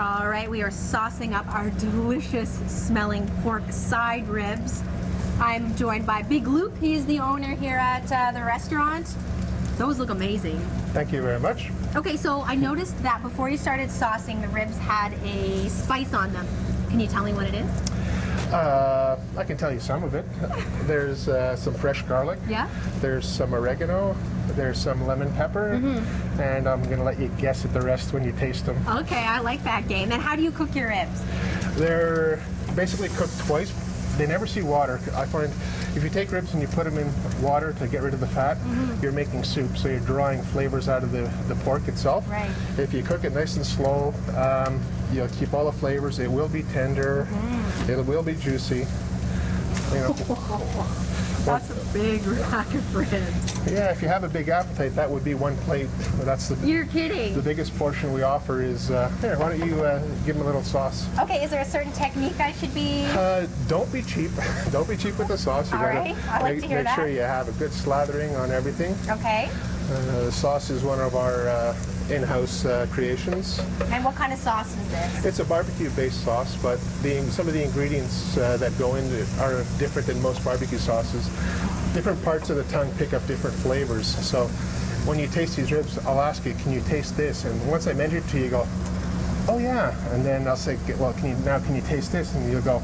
All right, we are saucing up our delicious smelling pork side ribs. I'm joined by Big Luke. He is the owner here at the restaurant. Those look amazing. Thank you very much. Okay, so I noticed that before you started saucing, the ribs had a spice on them. Can you tell me what it is? I can tell you some of it. There's some fresh garlic. Yeah. There's some oregano. There's some lemon pepper. And I'm going to let you guess at the rest when you taste them. Okay, I like that game. And how do you cook your ribs? They're basically cooked twice. They never see water. I find if you take ribs and you put them in water to get rid of the fat, you're making soup. So you're drawing flavors out of the pork itself. Right. If you cook it nice and slow, you'll keep all the flavors. It will be tender. It will be juicy. You know. That's a big rack of ribs. Yeah, if you have a big appetite, that would be one plate. That's the. You're kidding. The biggest portion we offer is here. Why don't you give them a little sauce? Okay, is there a certain technique I should be? Don't be cheap. Don't be cheap with the sauce. You All right, I like to hear that. Make sure you have a good slathering on everything. Okay. The sauce is one of our in-house creations. And what kind of sauce is this? It's a barbecue-based sauce, but some of the ingredients that go into it are different than most barbecue sauces. Different parts of the tongue pick up different flavors. So when you taste these ribs, I'll ask you, can you taste this? And once I mention it to you, you go, oh yeah. And then I'll say, well, can you taste this? And you'll go,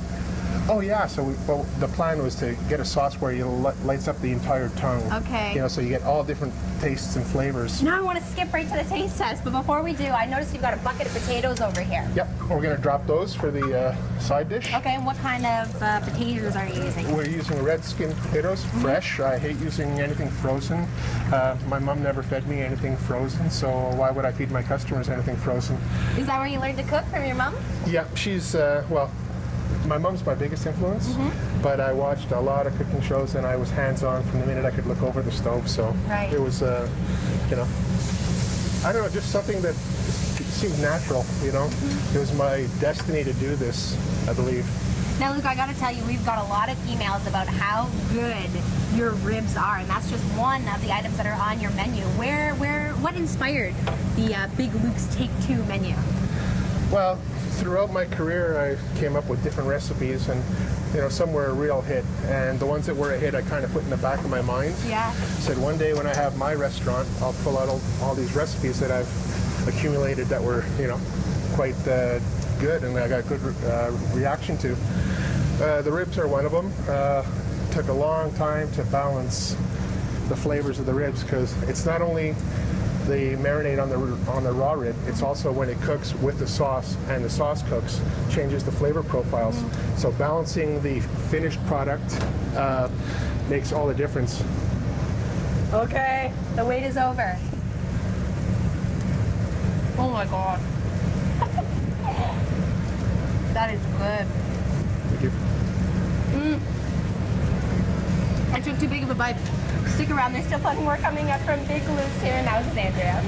oh yeah. So the plan was to get a sauce where it lights up the entire tongue. Okay. You know, so you get all different tastes and flavors. Now I want to skip right to the taste test, but before we do, I noticed you've got a bucket of potatoes over here. Yep, we're going to drop those for the side dish. Okay, and what kind of potatoes are you using? We're using red skin potatoes, fresh. I hate using anything frozen. My mom never fed me anything frozen, so why would I feed my customers anything frozen? Is that where you learned to cook, from your mom? Yeah, she's, well, my mom's my biggest influence, but I watched a lot of cooking shows and I was hands-on from the minute I could look over the stove, so it was, you know, I don't know, just something that seemed natural, you know. It was my destiny to do this, I believe. Now, Luke, I got to tell you, we've got a lot of emails about how good your ribs are, and that's just one of the items that are on your menu. What inspired the Big Luke's Take Two menu? Well, throughout my career, I came up with different recipes, and you know, some were a real hit, and the ones that were a hit, I kind of put in the back of my mind. Yeah. Said one day when I have my restaurant, I'll pull out all these recipes that I've accumulated that were, you know, quite good, and I got good reaction to. The ribs are one of them. Took a long time to balance the flavors of the ribs because it's not only the marinade on the raw rib, it's also when it cooks with the sauce, and the sauce cooks, changes the flavor profiles. So balancing the finished product makes all the difference. Okay, the wait is over. Oh my God. That is good. Thank you. I took too big of a bite. Stick around, there's still plenty more coming up from Big Luke's here in Alexandria.